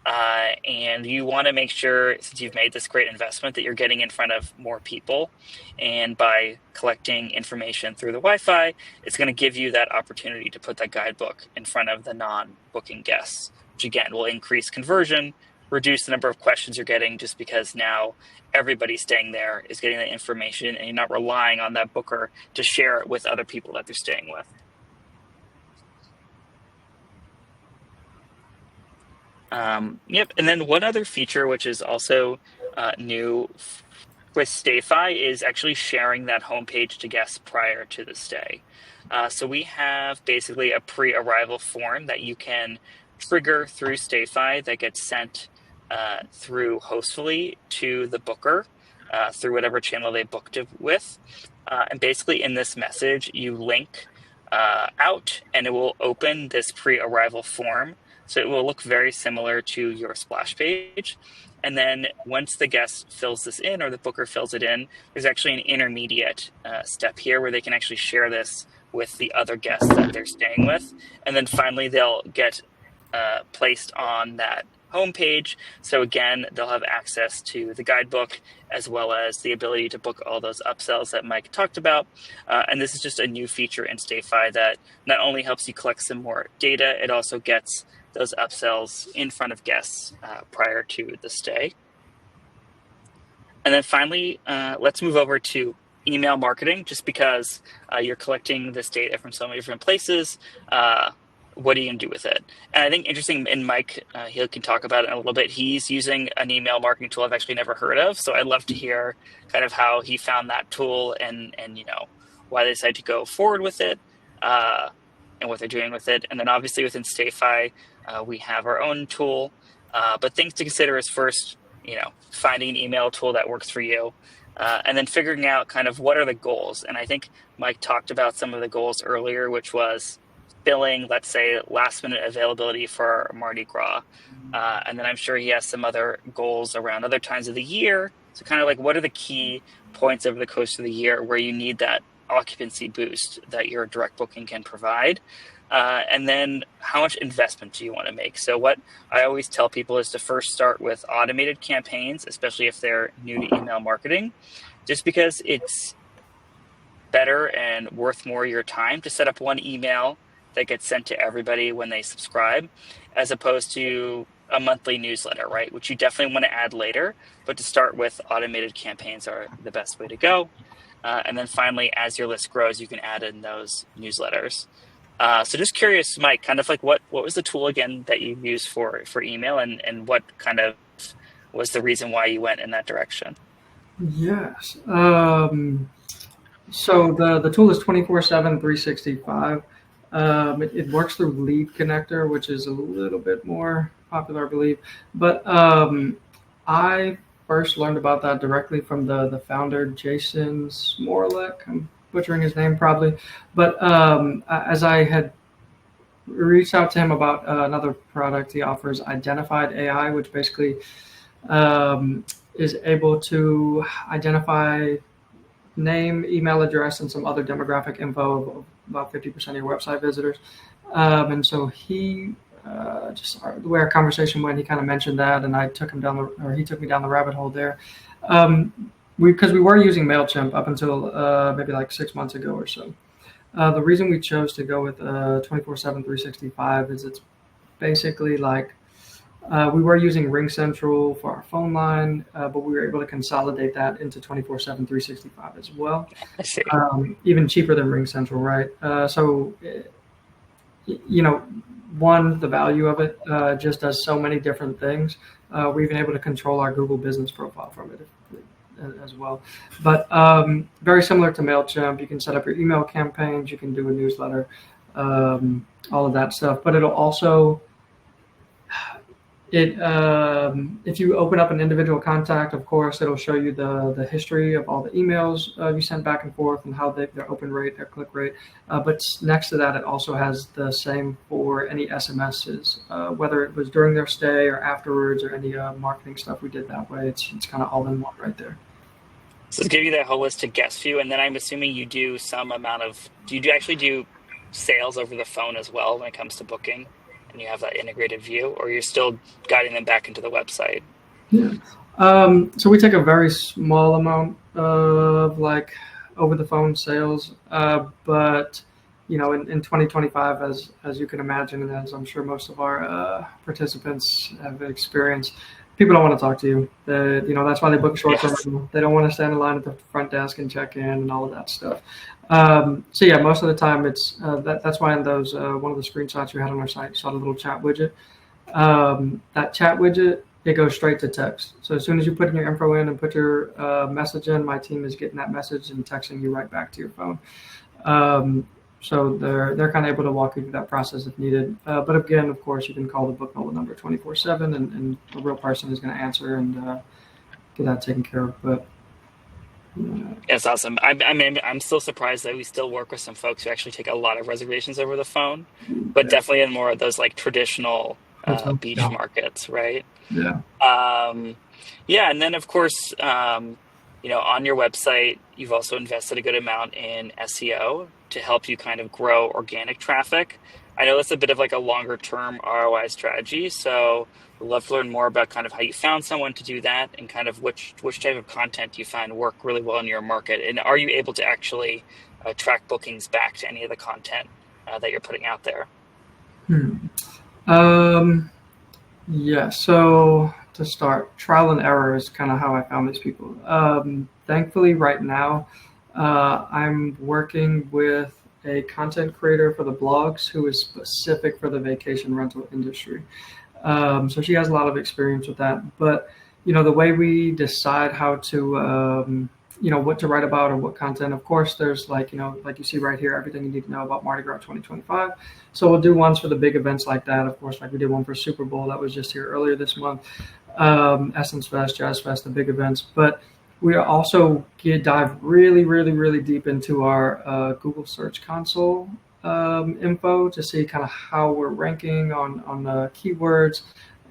And you want to make sure, since you've made this great investment, that you're getting in front of more people. And by collecting information through the Wi-Fi, it's going to give you that opportunity to put that guidebook in front of the non-booking guests, which again will increase conversion, reduce the number of questions you're getting, just because now everybody staying there is getting the information and you're not relying on that booker to share it with other people that they're staying with. Yep. And then one other feature, which is also new with StayFi, is actually sharing that homepage to guests prior to the stay. So we have basically a pre-arrival form that you can trigger through StayFi that gets sent through Hostfully to the booker through whatever channel they booked it with. And basically in this message, you link out and it will open this pre-arrival form. So it will look very similar to your splash page. And then once the guest fills this in or the booker fills it in, there's actually an intermediate step here where they can actually share this with the other guests that they're staying with. And then finally, they'll get placed on that homepage. So again, they'll have access to the guidebook as well as the ability to book all those upsells that Mike talked about. And this is just a new feature in StayFi that not only helps you collect some more data, it also gets those upsells in front of guests prior to the stay. And then finally, let's move over to email marketing, just because you're collecting this data from so many different places. What are you going to do with it? And I think interesting, and Mike, he can talk about it in a little bit. He's using an email marketing tool I've actually never heard of. So I'd love to hear kind of how he found that tool and why they decided to go forward with it and what they're doing with it. And then obviously within StayFi, we have our own tool. But things to consider is first, finding an email tool that works for you. And then figuring out kind of what are the goals. And I think Mike talked about some of the goals earlier, which was filling, let's say, last minute availability for Mardi Gras. And then I'm sure he has some other goals around other times of the year. So kind of like, what are the key points over the course of the year where you need that occupancy boost that your direct booking can provide? And then how much investment do you want to make? So what I always tell people is to first start with automated campaigns, especially if they're new to email marketing, just because it's better and worth more your time to set up one email that gets sent to everybody when they subscribe, as opposed to a monthly newsletter, right? Which you definitely want to add later, but to start with, automated campaigns are the best way to go. And then finally, as your list grows, you can add in those newsletters. So just curious, Mike, kind of like what was the tool again that you used for email, and what kind of was the reason why you went in that direction? Yes. So the tool is 24/7, 365. It works through Lead Connector, which is a little bit more popular, I believe. But I first learned about that directly from the founder, Jason Smorlek. I'm butchering his name probably. But as I had reached out to him about another product he offers, Identified AI, which basically is able to identify name, email address, and some other demographic info of about 50% of your website visitors. And so he just the way our conversation went, he kind of mentioned that, and I took him he took me down the rabbit hole there. Because we were using MailChimp up until maybe like 6 months ago or so. The reason we chose to go with 24/7, 365 is it's basically like we were using RingCentral for our phone line, but we were able to consolidate that into 24/7, 365 as well. I see. Even cheaper than RingCentral, right? So, one, the value of it just does so many different things. We've been able to control our Google Business profile from it as well. But very similar to MailChimp, you can set up your email campaigns, you can do a newsletter, all of that stuff. But it'll also, if you open up an individual contact, of course, it'll show you the history of all the emails you sent back and forth and how their open rate, their click rate. But next to that, it also has the same for any SMSs, whether it was during their stay or afterwards or any marketing stuff we did that way. It's kind of all in one right there. So to give you that holistic guest view, and then I'm assuming you do some amount of, actually do sales over the phone as well when it comes to booking, and you have that integrated view, or you're still guiding them back into the website? Yeah. So we take a very small amount of like over the phone sales, but in 2025, as you can imagine, and as I'm sure most of our participants have experienced, people don't want to talk to you. That's why they book short term. Yes. They don't want to stand in line at the front desk and check in and all of that stuff. So yeah, most of the time it's that's why in those one of the screenshots you had on our site, you saw the little chat widget. That chat widget, it goes straight to text. So as soon as you put in your info in and put your message in, my team is getting that message and texting you right back to your phone. So they're kind of able to walk you through that process if needed. But again, of course, you can call the Book Nola number 24/7, and a real person is going to answer and get that taken care of. But That's awesome. I'm still surprised that we still work with some folks who actually take a lot of reservations over the phone, but yeah, definitely in more of those like traditional hotel. beach markets, right? Yeah. Yeah, and then of course, on your website, you've also invested a good amount in SEO to help you kind of grow organic traffic. I know that's a bit of like a longer term ROI strategy, so we'd love to learn more about kind of how you found someone to do that and kind of which type of content you find work really well in your market. And are you able to actually track bookings back to any of the content that you're putting out there? Yeah, so to start, trial and error is kind of how I found these people. Thankfully, right now, I'm working with a content creator for the blogs who is specific for the vacation rental industry. So she has a lot of experience with that. But, the way we decide how to, what to write about or what content, of course, there's like you see right here, everything you need to know about Mardi Gras 2025. So we'll do ones for the big events like that. Of course, like we did one for Super Bowl that was just here earlier this month. Essence Fest, Jazz Fest, the big events. But we also dive really, really, really deep into our Google Search Console info to see kind of how we're ranking on the keywords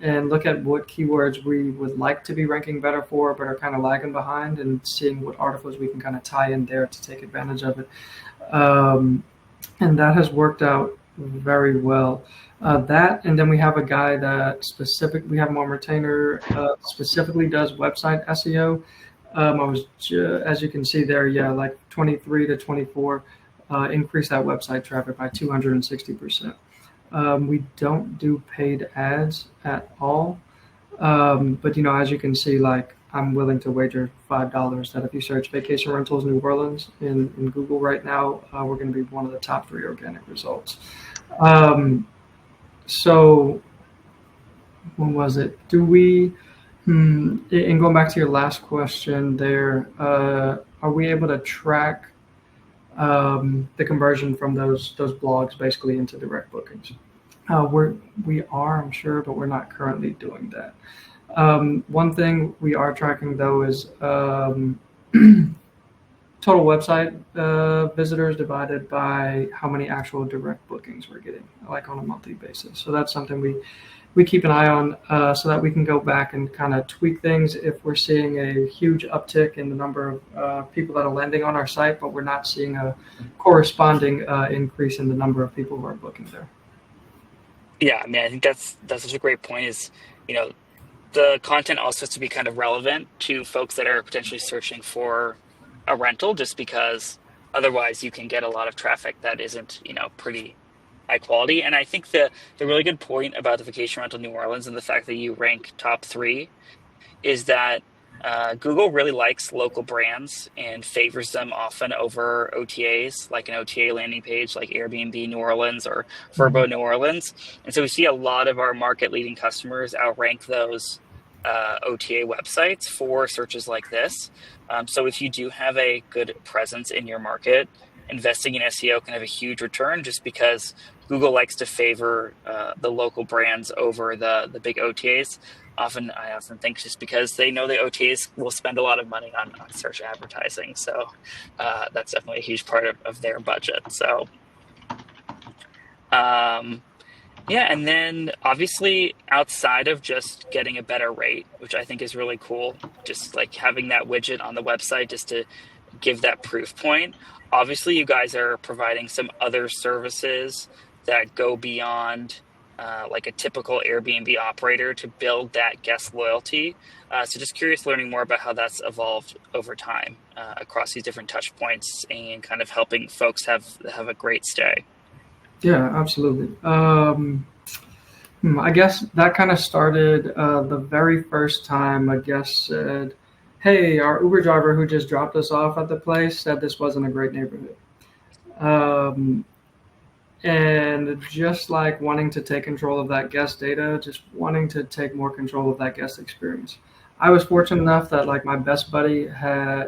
and look at what keywords we would like to be ranking better for, but are kind of lagging behind, and seeing what articles we can kind of tie in there to take advantage of it. And that has worked out very well. That, and then we have a guy that we have him on retainer, specifically does website SEO. I was, as you can see there, like 23 to 24, increase that website traffic by 260%. We don't do paid ads at all. But, as you can see, like I'm willing to wager $5 that if you search vacation rentals New Orleans in Google right now, we're going to be one of the top 3 organic results. So when was it? And going back to your last question there, are we able to track the conversion from those blogs basically into direct bookings? We are, I'm sure, but we're not currently doing that. One thing we are tracking though is total website visitors divided by how many actual direct bookings we're getting, like on a monthly basis. So that's something we keep an eye on, so that we can go back and kind of tweak things if we're seeing a huge uptick in the number of people that are landing on our site, but we're not seeing a corresponding increase in the number of people who are booking there. Yeah, I mean, I think that's such a great point. Is the content also has to be kind of relevant to folks that are potentially searching for a rental, just because otherwise you can get a lot of traffic that isn't pretty high quality. And I think the really good point about the vacation rental New Orleans and the fact that you rank top 3 is that Google really likes local brands and favors them often over OTAs, like an OTA landing page like Airbnb New Orleans or Vrbo New Orleans. And so we see a lot of our market leading customers outrank those OTA websites for searches like this. So if you do have a good presence in your market, investing in SEO can have a huge return, just because Google likes to favor the local brands over the big OTAs. I often think just because they know the OTAs will spend a lot of money on search advertising. So that's definitely a huge part of their budget. So Yeah, and then obviously outside of just getting a better rate, which I think is really cool, just like having that widget on the website just to give that proof point. Obviously, you guys are providing some other services that go beyond like a typical Airbnb operator to build that guest loyalty. So just curious learning more about how that's evolved over time across these different touch points and kind of helping folks have a great stay. Yeah, absolutely. I guess that kind of started the very first time a guest said, "Hey, our Uber driver who just dropped us off at the place said this wasn't a great neighborhood." Um, and just like wanting to take control of that guest data, just wanting to take more control of that guest experience. I was fortunate enough that like my best buddy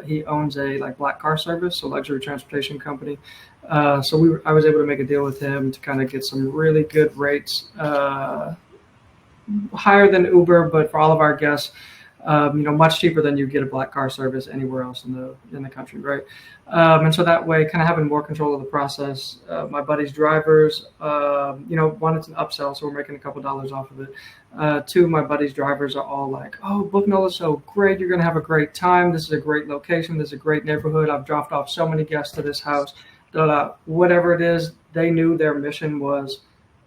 he owns a like black car service, so luxury transportation company. I was able to make a deal with him to kind of get some really good rates, higher than Uber, but for all of our guests, much cheaper than you get a black car service anywhere else in the country, right? And so that way, kind of having more control of the process. My buddy's drivers, one, it's an upsell, so we're making a couple dollars off of it. Two, my buddy's drivers are all like, "Oh, Book Nola is so great! You're gonna have a great time. This is a great location. This is a great neighborhood. I've dropped off so many guests to this house." Whatever it is, they knew their mission was,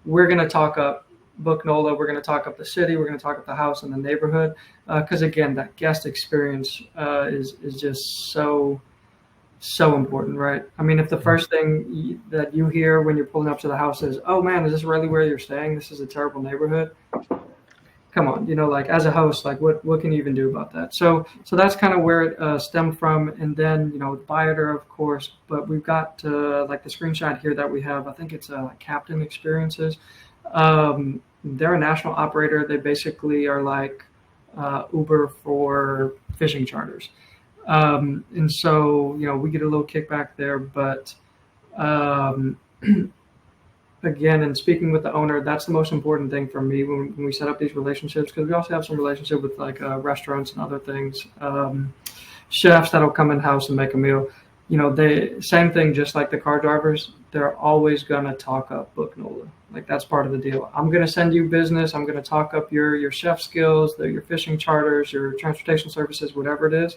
we're gonna talk up Book Nola, we're going to talk up the city, we're going to talk up the house and the neighborhood, because again, that guest experience is just so important, right? I mean, if the first thing that you hear when you're pulling up to the house is, "Oh man, is this really where you're staying? This is a terrible neighborhood." Come on, like as a host, like what can you even do about that? So that's kind of where it stemmed from, and then Bioter, of course, but we've got like the screenshot here that we have. I think it's Captain Experiences. They're a national operator. They basically are like Uber for fishing charters. And so, we get a little kickback there. But um, again, and speaking with the owner, that's the most important thing for me when we set up these relationships, because we also have some relationship with like restaurants and other things, chefs that'll come in house and make a meal. They same thing, just like the car drivers, they're always gonna talk up Book Nola. Like that's part of the deal. I'm gonna send you business. I'm gonna talk up your chef skills, your fishing charters, your transportation services, whatever it is.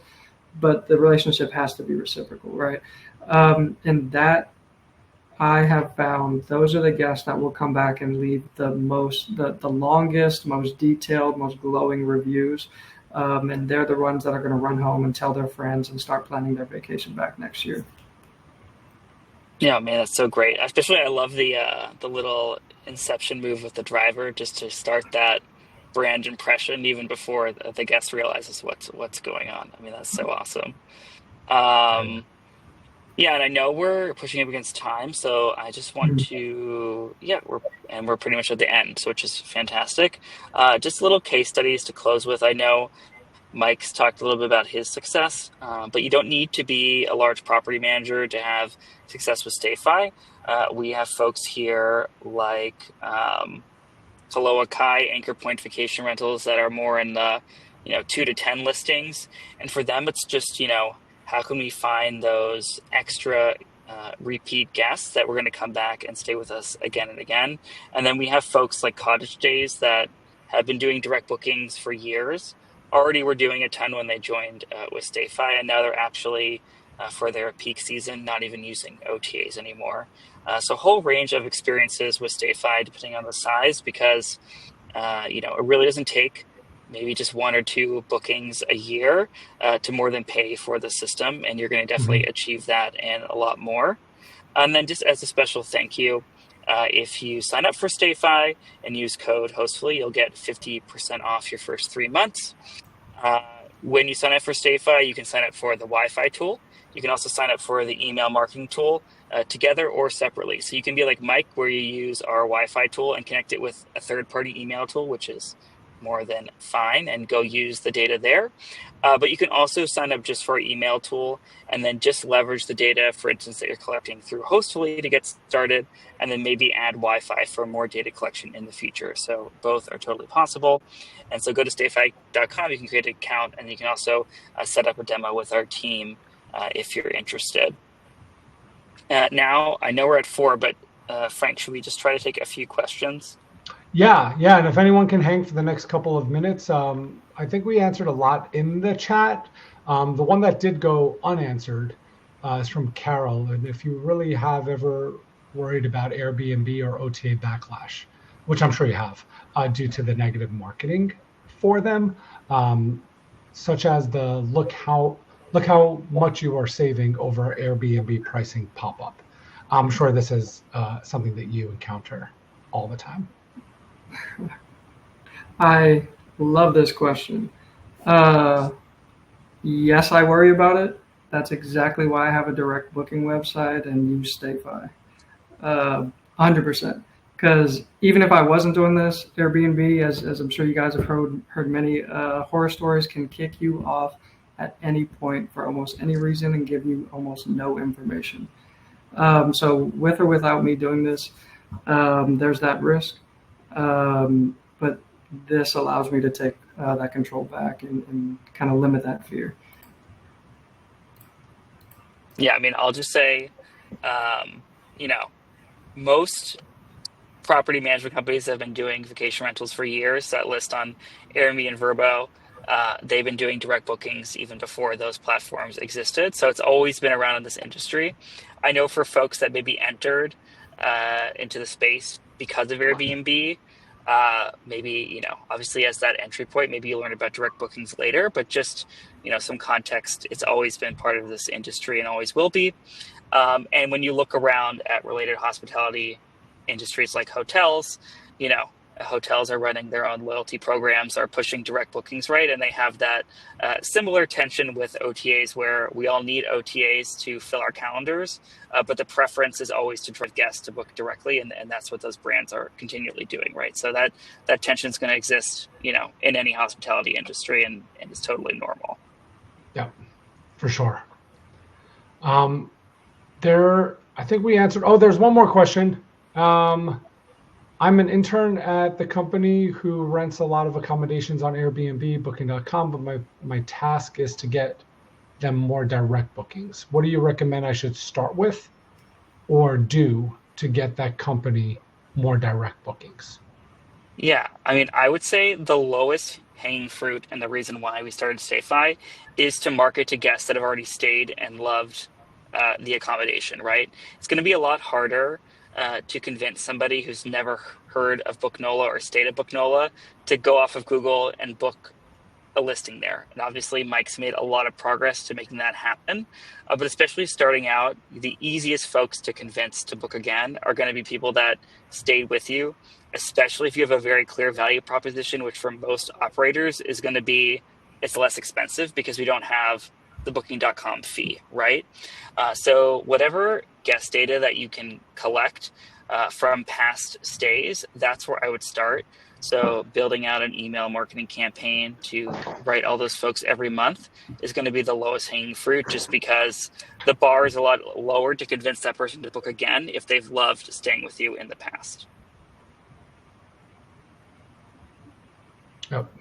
But the relationship has to be reciprocal, right? And that I have found those are the guests that will come back and leave the longest, most detailed, most glowing reviews. And they're the ones that are going to run home and tell their friends and start planning their vacation back next year. Yeah, man, that's so great. Especially, I love the little inception move with the driver just to start that brand impression even before the guest realizes what's going on. I mean, that's so awesome. Um, yeah, and I know we're pushing up against time, so I just want to, yeah, we're pretty much at the end, so which is fantastic. Just little case studies to close with. I know Mike's talked a little bit about his success, but you don't need to be a large property manager to have success with StayFi. We have folks here like Kaloa Kai, Anchor Point Vacation Rentals, that are more in the 2 to 10 listings, and for them it's just how can we find those extra repeat guests that we're going to come back and stay with us again and again. And then we have folks like Cottage Days that have been doing direct bookings for years. Already were doing a ton when they joined with StayFi, and now they're actually for their peak season not even using OTAs anymore. So a whole range of experiences with StayFi depending on the size, because it really doesn't take maybe just 1 or 2 bookings a year to more than pay for the system, and you're going to definitely achieve that and a lot more. And then just as a special thank you, if you sign up for StayFi and use code Hostfully, you'll get 50% off your first 3 months. When you sign up for StayFi, you can sign up for the Wi-Fi tool. You can also sign up for the email marketing tool together or separately. So you can be like Mike, where you use our Wi-Fi tool and connect it with a third-party email tool, which is more than fine, and go use the data there. But you can also sign up just for our email tool and then just leverage the data, for instance, that you're collecting through Hostfully to get started, and then maybe add Wi-Fi for more data collection in the future. So both are totally possible. And so go to stayfi.com, you can create an account, and you can also set up a demo with our team if you're interested. Now, I know we're at 4, but Frank, should we just try to take a few questions? Yeah, yeah. And if anyone can hang for the next couple of minutes, I think we answered a lot in the chat. The one that did go unanswered is from Carol. And if you really have ever worried about Airbnb or OTA backlash, which I'm sure you have, due to the negative marketing for them, such as the look how much you are saving over Airbnb pricing pop up. I'm sure this is something that you encounter all the time. I love this question. Yes, I worry about it. That's exactly why I have a direct booking website and use StayFi. 100%. Because even if I wasn't doing this, Airbnb, as I'm sure you guys have heard many horror stories, can kick you off at any point for almost any reason and give you almost no information. So with or without me doing this, there's that risk. But this allows me to take that control back and kind of limit that fear. Yeah, I mean, I'll just say, most property management companies have been doing vacation rentals for years that list on Airbnb and Vrbo. They've been doing direct bookings even before those platforms existed. So it's always been around in this industry. I know for folks that maybe entered into the space because of Airbnb, maybe, obviously as that entry point, maybe you learn about direct bookings later, but just, some context, it's always been part of this industry and always will be. And when you look around at related hospitality industries like hotels, hotels are running their own loyalty programs, are pushing direct bookings, right? And they have that similar tension with OTAs where we all need OTAs to fill our calendars, but the preference is always to drive guests to book directly. And that's what those brands are continually doing, right? So that tension is going to exist, in any hospitality industry and it's totally normal. Yeah, for sure. I think we answered. Oh, there's one more question. I'm an intern at the company who rents a lot of accommodations on Airbnb, Booking.com, but my task is to get them more direct bookings. What do you recommend I should start with or do to get that company more direct bookings? Yeah, I mean, I would say the lowest hanging fruit and the reason why we started StayFi is to market to guests that have already stayed and loved the accommodation, right? It's going to be a lot harder to convince somebody who's never heard of Booknola or stayed at Booknola to go off of Google and book a listing there. And obviously, Mike's made a lot of progress to making that happen. But especially starting out, the easiest folks to convince to book again are going to be people that stayed with you, especially if you have a very clear value proposition, which for most operators is going to be it's less expensive because we don't have the booking.com fee, right? So whatever guest data that you can collect from past stays, that's where I would start. So building out an email marketing campaign to write all those folks every month is going to be the lowest hanging fruit just because the bar is a lot lower to convince that person to book again if they've loved staying with you in the past. Yep.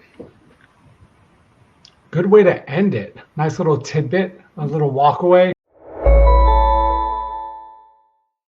Good way to end it. Nice little tidbit, a little walk away.